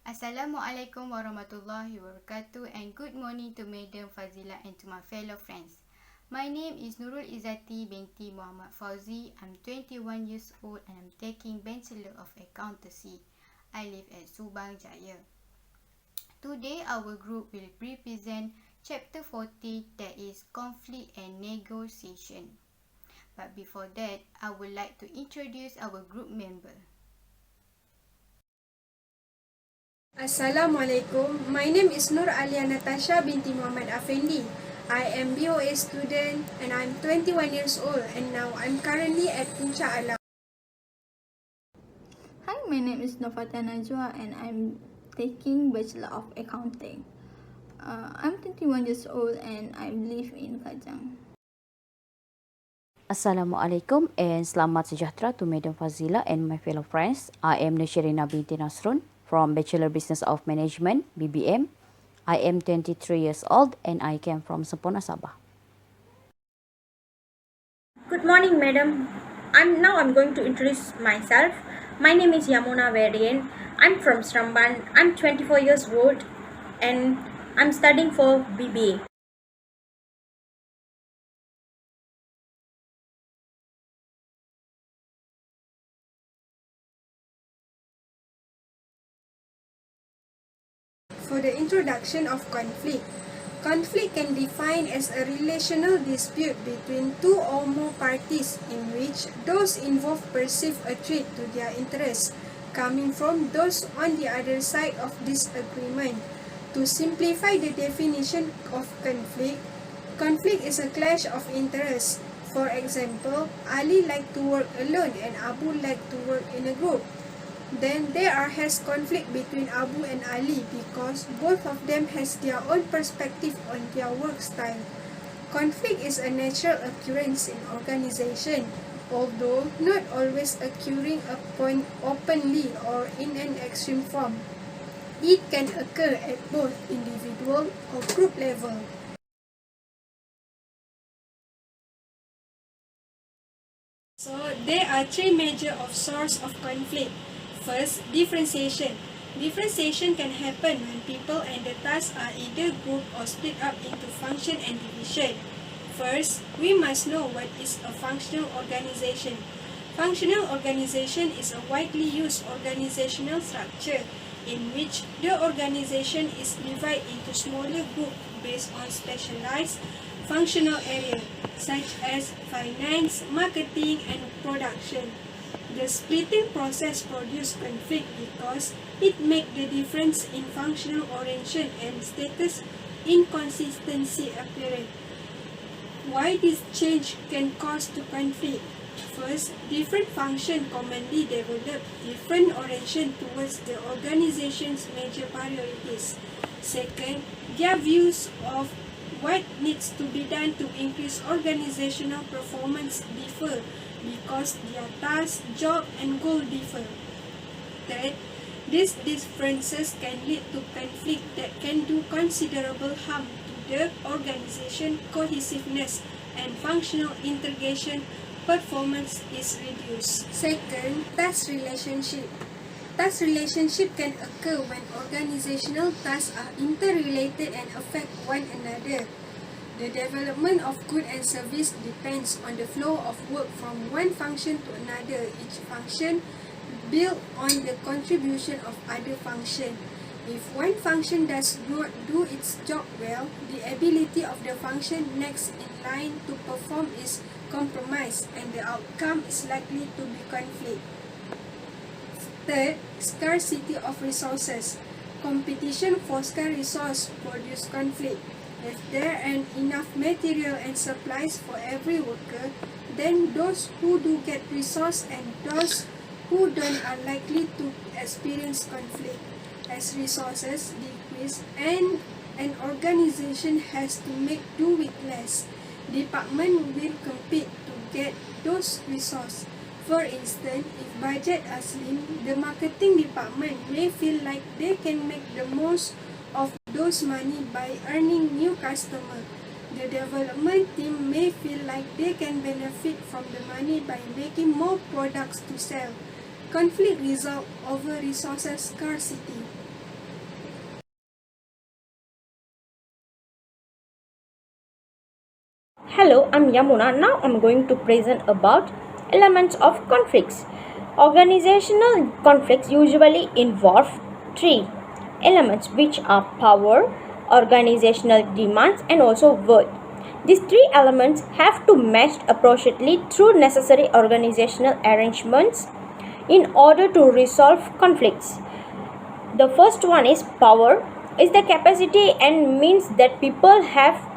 Assalamualaikum warahmatullahi wabarakatuh and good morning to Madam Fazila and to my fellow friends. My name is Nurul Izzati binti Muhammad Fauzi. I'm 21 years old and I'm taking Bachelor of Accountancy. I live at Subang Jaya. Today our group will represent chapter 40, that is conflict and negotiation. But before that, I would like to introduce our group member. Assalamualaikum. My name is Nur Alia Natasha binti Muhammad Afendi. I am BOA student and I'm 21 years old and now I'm currently at Puncak Alam. Hi, my name is Nofata Najwa and I'm taking Bachelor of Accounting. I'm 21 years old and I live in Kajang. Assalamualaikum and selamat sejahtera to Madam Fazila and my fellow friends. I am Nashirina binti Nasrun from Bachelor Business of Management, BBM. I am 23 years old and I came from Sempurna, Sabah. Good morning, madam. I'm going to introduce myself. My name is Yamuna Varian. I'm from Sramban. I'm 24 years old and I'm studying for BBA. For the introduction of conflict. Conflict can be defined as a relational dispute between two or more parties in which those involved perceive a threat to their interests coming from those on the other side of disagreement. To simplify the definition of conflict, conflict is a clash of interests. For example, Ali liked to work alone and Abu liked to work in a group. Then there has conflict between Abu and Ali because both of them has their own perspective on their work style. Conflict is a natural occurrence in organization, although not always occurring openly or in an extreme form. It can occur at both individual or group level. So there are three major sources of conflict. First, differentiation. Differentiation can happen when people and the tasks are either grouped or split up into function and division. First, we must know what is a functional organization. Functional organization is a widely used organizational structure in which the organization is divided into smaller groups based on specialized functional areas such as finance, marketing, and production. The splitting process produces conflict because it makes the difference in functional orientation and status inconsistency apparent. Why this change can cause to conflict? First, different functions commonly develop different orientation towards the organization's major priorities. Second, their views of what needs to be done to increase organizational performance differ because their task, job, and goal differ. Third, these differences can lead to conflict that can do considerable harm to the organization cohesiveness and functional integration performance is reduced. Second, task relationship. Task relationship can occur when organizational tasks are interrelated and affect one another. The development of goods and service depends on the flow of work from one function to another. Each function builds on the contribution of other functions. If one function does not do its job well, the ability of the function next in line to perform is compromised and the outcome is likely to be conflict. Third, scarcity of resources. Competition for scarce resources produces conflict. If there are enough material and supplies for every worker, then those who do get resource and those who don't are likely to experience conflict. As resources decrease and an organization has to make do with less, department will compete to get those resources. For instance, if budget are slim, the marketing department may feel like they can make the most of those money by earning new customers. The development team may feel like they can benefit from the money by making more products to sell. Conflict results over resources scarcity. Hello, I'm Yamuna. Now I'm going to present about elements of conflicts. Organizational conflicts usually involve three elements, which are power, organizational demands, and also worth. These three elements have to match appropriately through necessary organizational arrangements in order to resolve conflicts. The first one is power, is the capacity and means that people have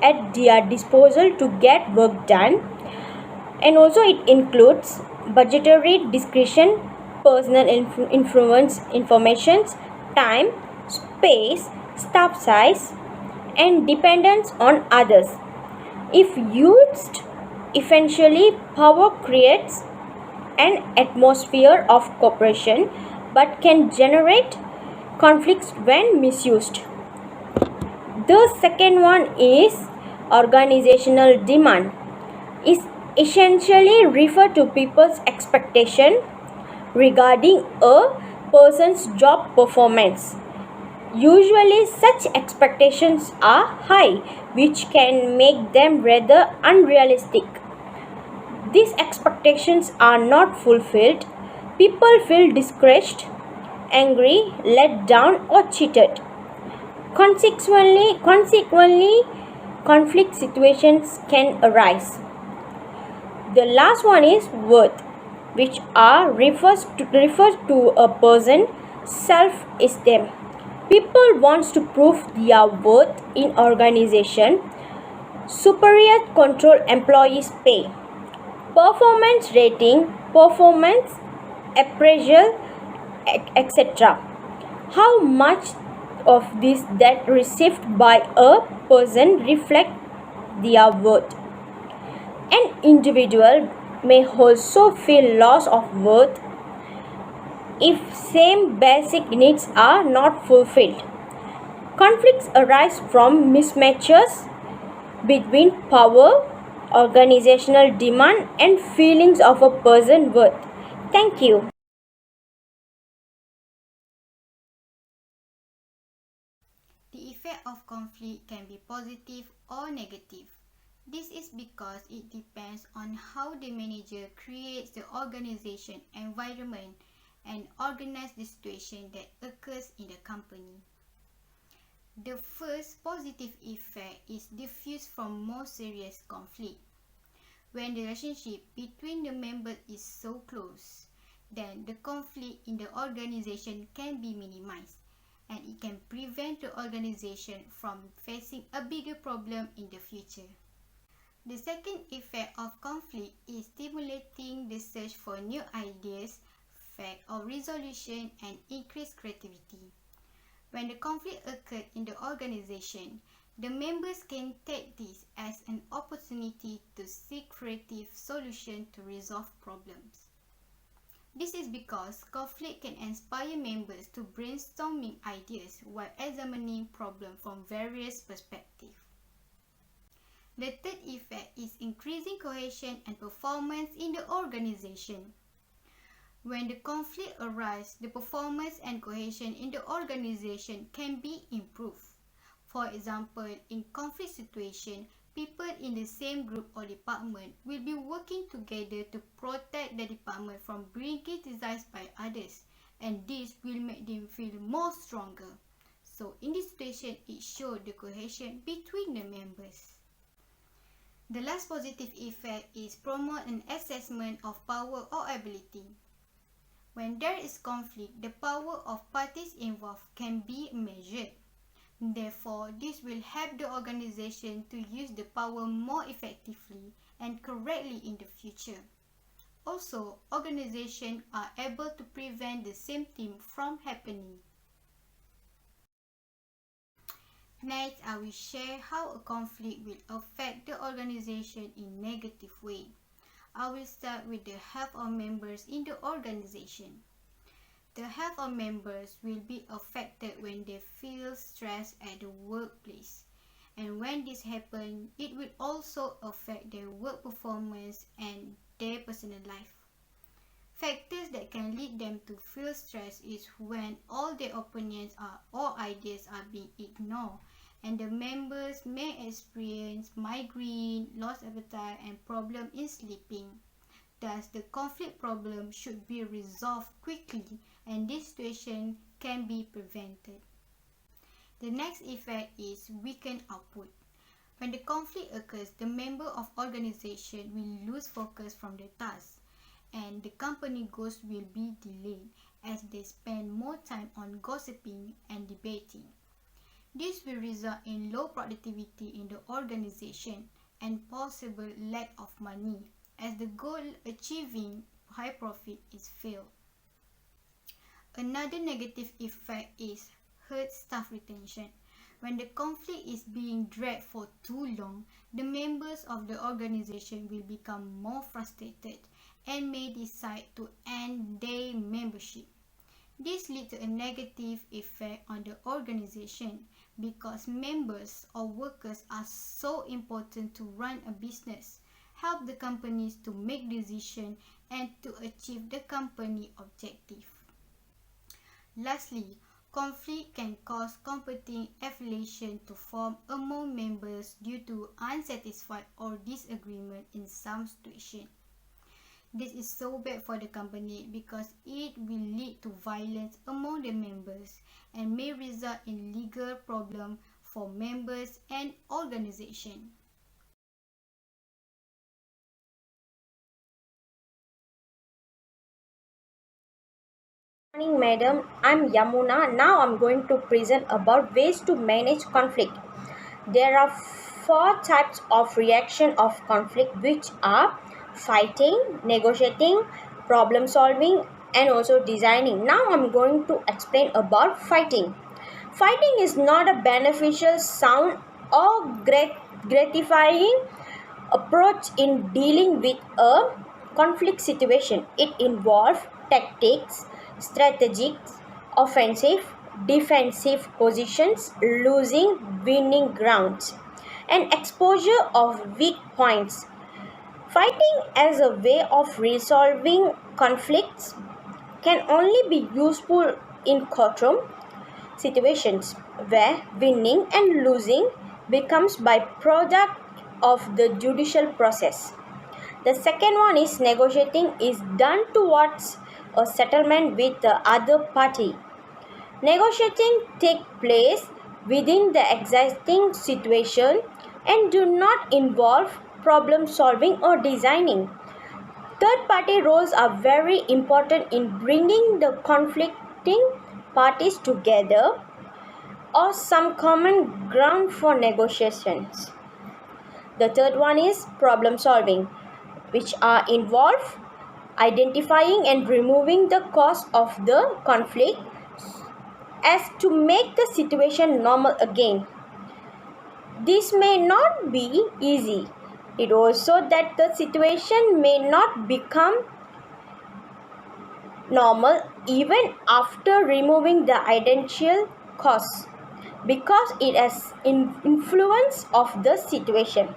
at their disposal to get work done, and also it includes budgetary discretion, personal influence, informations, time, space, staff size, and dependence on others. If used essentially, power creates an atmosphere of cooperation but can generate conflicts when misused. The second one is organizational demand. Is essentially refer to people's expectation regarding a person's job performance. Usually such expectations are high, which can make them rather unrealistic. These expectations are not fulfilled. People feel discouraged, angry, let down, or cheated. Consequently, conflict situations can arise. The last one is worth, which refers to a person's self-esteem. People want to prove their worth in organization. Superior control employees pay. Performance rating, performance appraisal, etc. How much of this that received by a person reflect their worth. An individual may also feel loss of worth if same basic needs are not fulfilled. Conflicts arise from mismatches between power, organizational demand, and feelings of a person's worth. Thank you. The effect of conflict can be positive or negative. This is because it depends on how the manager creates the organization environment and organizes the situation that occurs in the company. The first positive effect is diffused from more serious conflict. When the relationship between the members is so close, then the conflict in the organization can be minimized, and it can prevent the organization from facing a bigger problem in the future. The second effect of conflict is stimulating the search for new ideas, facts, or resolution, and increased creativity. When the conflict occurred in the organization, the members can take this as an opportunity to seek creative solutions to resolve problems. This is because conflict can inspire members to brainstorming ideas while examining problems from various perspectives. The third effect is increasing cohesion and performance in the organization. When the conflict arises, the performance and cohesion in the organization can be improved. For example, in conflict situation, people in the same group or department will be working together to protect the department from being criticized by others, and this will make them feel more stronger. So in this situation, it shows the cohesion between the members. The last positive effect is promote an assessment of power or ability. When there is conflict, the power of parties involved can be measured. Therefore, this will help the organization to use the power more effectively and correctly in the future. Also, organizations are able to prevent the same thing from happening. Next, I will share how a conflict will affect the organization in a negative way. I will start with the health of members in the organization. The health of members will be affected when they feel stressed at the workplace. And when this happens, it will also affect their work performance and their personal life. Factors that can lead them to feel stressed is when all their opinions or ideas are being ignored and the members may experience migraine, lost appetite, and problem in sleeping. Thus, the conflict problem should be resolved quickly, and this situation can be prevented. The next effect is weakened output. When the conflict occurs, the member of organization will lose focus from the task, and the company goals will be delayed as they spend more time on gossiping and debating. This will result in low productivity in the organization and possible lack of money as the goal achieving high profit is failed. Another negative effect is hurt staff retention. When the conflict is being dragged for too long, the members of the organization will become more frustrated and may decide to end their membership. This leads to a negative effect on the organization because members or workers are so important to run a business, help the companies to make decisions, and to achieve the company objective. Lastly, conflict can cause competing affiliation to form among members due to unsatisfied or disagreement in some situations. This is so bad for the company because it will lead to violence among the members and may result in legal problems for members and organization. Good morning, madam. I'm Yamuna. Now I'm going to present about ways to manage conflict. There are four types of reaction of conflict, which are fighting, negotiating, problem solving, and also designing. Now I'm going to explain about fighting. Fighting is not a beneficial, sound, or gratifying approach in dealing with a conflict situation. It involves tactics, strategies, offensive, defensive positions, losing, winning grounds, and exposure of weak points. Fighting as a way of resolving conflicts can only be useful in courtroom situations where winning and losing becomes byproduct of the judicial process. The second one is negotiating is done towards a settlement with the other party. Negotiating take place within the existing situation and do not involve problem solving or designing. Third party roles are very important in bringing the conflicting parties together or some common ground for negotiations. The third one is problem solving, which are involved identifying and removing the cause of the conflict as to make the situation normal again. This may not be easy. It also that the situation may not become normal even after removing the identical cause because it has influence of the situation.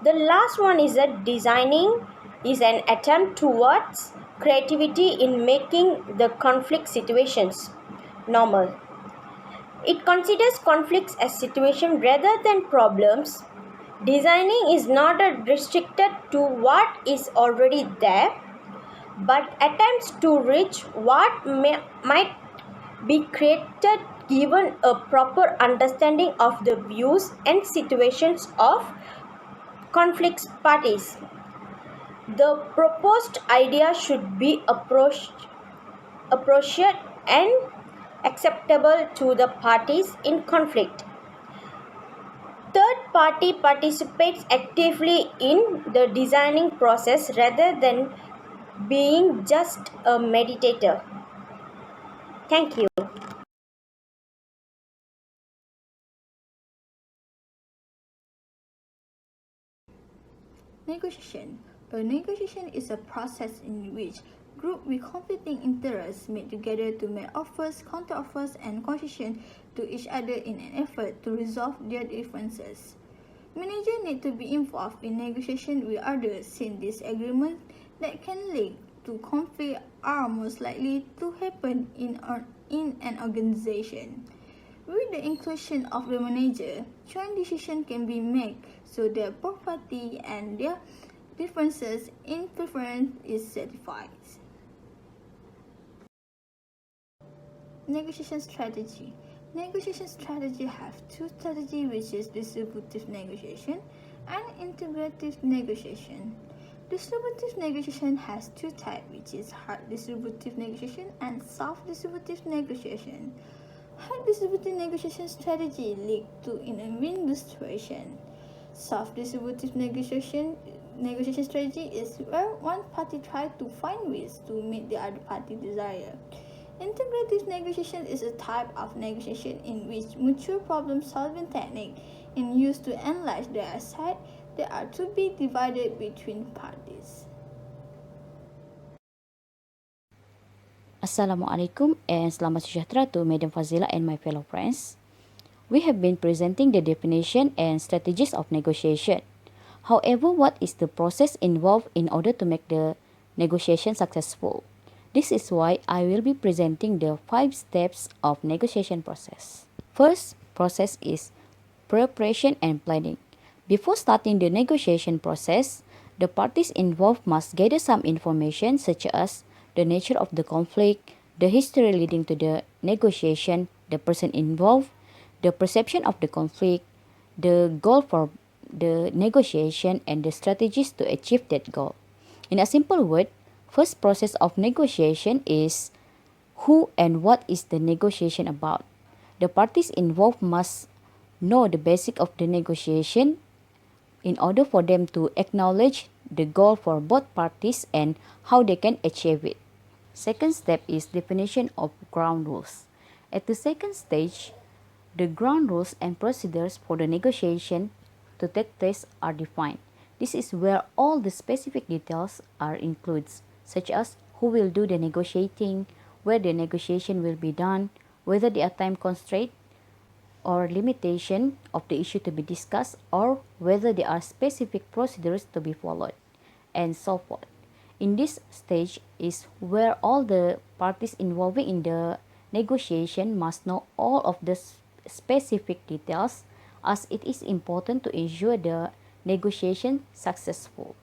The last one is that designing is an attempt towards creativity in making the conflict situations normal. It considers conflicts as situations rather than problems. Designing is not restricted to what is already there, but attempts to reach what might be created given a proper understanding of the views and situations of conflict parties. The proposed idea should be approached and acceptable to the parties in conflict. Third party participates actively in the designing process rather than being just a meditator. Thank you. Negotiation. A negotiation is a process in which groups with conflicting interests meet together to make offers, counteroffers, and concessions to each other in an effort to resolve their differences. Managers need to be involved in negotiation with others since disagreements that can lead to conflict are most likely to happen in an organization. With the inclusion of the manager, joint decision can be made so that both parties and their differences in preference is satisfied. Negotiation strategy. Negotiation strategy have two strategies, which is distributive negotiation and integrative negotiation. Distributive negotiation has two types, which is hard distributive negotiation and soft distributive negotiation. Hard distributive negotiation strategy lead to in a win-win situation. Soft distributive negotiation strategy is where one party tries to find ways to meet the other party's desire. Integrative negotiation is a type of negotiation in which mutual problem-solving technique is used to analyze the assets that are to be divided between parties. Assalamualaikum and selamat sejahtera to Madam Fazila and my fellow friends. We have been presenting the definition and strategies of negotiation. However, what is the process involved in order to make the negotiation successful? This is why I will be presenting the 5 steps of negotiation process. First process is preparation and planning. Before starting the negotiation process, the parties involved must gather some information such as the nature of the conflict, the history leading to the negotiation, the person involved, the perception of the conflict, the goal for the negotiation, and the strategies to achieve that goal. In a simple word, first process of negotiation is who and what is the negotiation about. The parties involved must know the basic of the negotiation in order for them to acknowledge the goal for both parties and how they can achieve it. Second step is definition of ground rules. At the second stage, the ground rules and procedures for the negotiation to take place are defined. This is where all the specific details are included, such as who will do the negotiating, where the negotiation will be done, whether there are time constraints or limitation of the issue to be discussed, or whether there are specific procedures to be followed, and so forth. In this stage is where all the parties involved in the negotiation must know all of the specific details, as it is important to ensure the negotiation successful.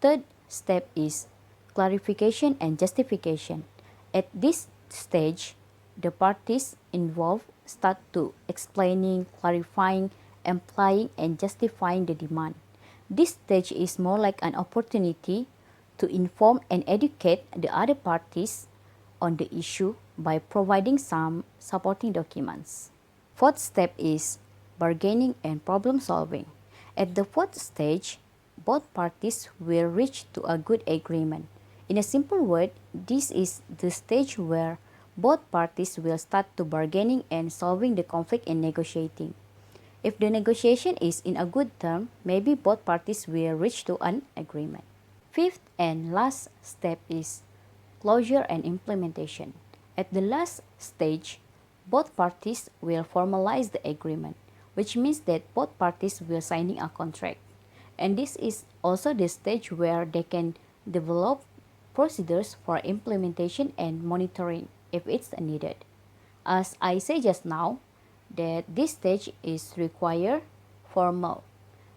Third step is clarification and justification. At this stage, the parties involved start to explaining, clarifying, implying, and justifying the demand. This stage is more like an opportunity to inform and educate the other parties on the issue by providing some supporting documents. Fourth step is bargaining and problem solving. At the fourth stage, both parties will reach to a good agreement. In a simple word, this is the stage where both parties will start to bargaining and solving the conflict and negotiating. If the negotiation is in a good term, maybe both parties will reach to an agreement. Fifth and last step is closure and implementation. At the last stage, both parties will formalize the agreement, which means that both parties will signing a contract. And this is also the stage where they can develop procedures for implementation and monitoring if it's needed. As I say just now, that this stage is required formal,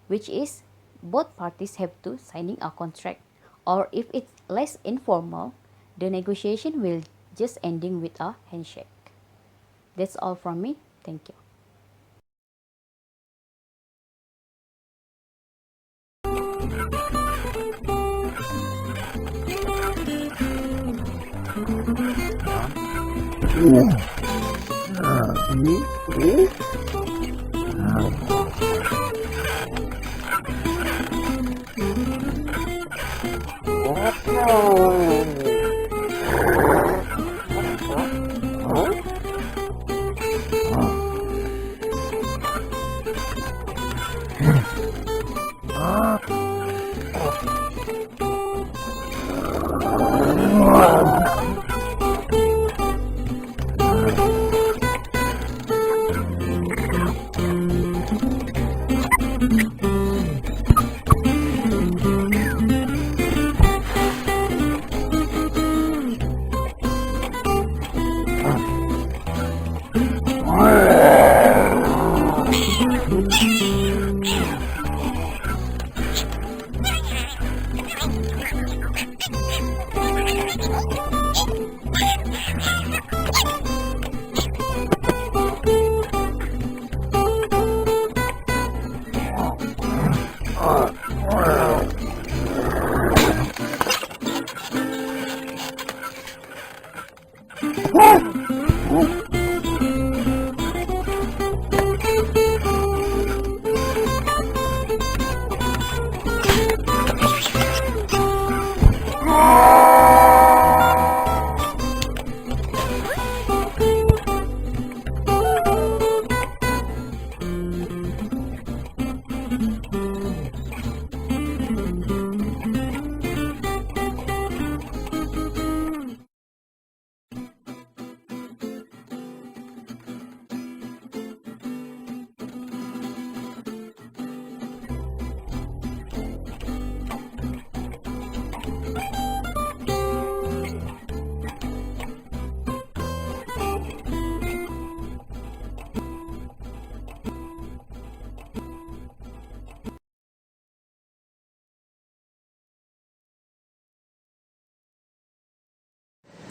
which is both parties have to signing a contract, or if it's less informal, the negotiation will just ending with a handshake. That's all from me. Thank you.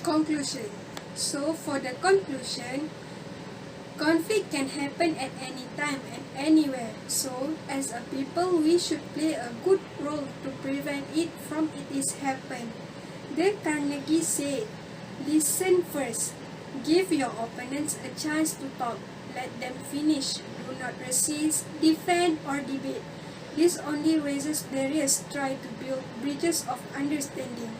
Conclusion. So for the conclusion, conflict can happen at any time and anywhere. So as a people, we should play a good role to prevent it from it is happen. Dale Carnegie said, "Listen first. Give your opponents a chance to talk. Let them finish. Do not resist, defend, or debate. This only raises barriers. Try to build bridges of understanding."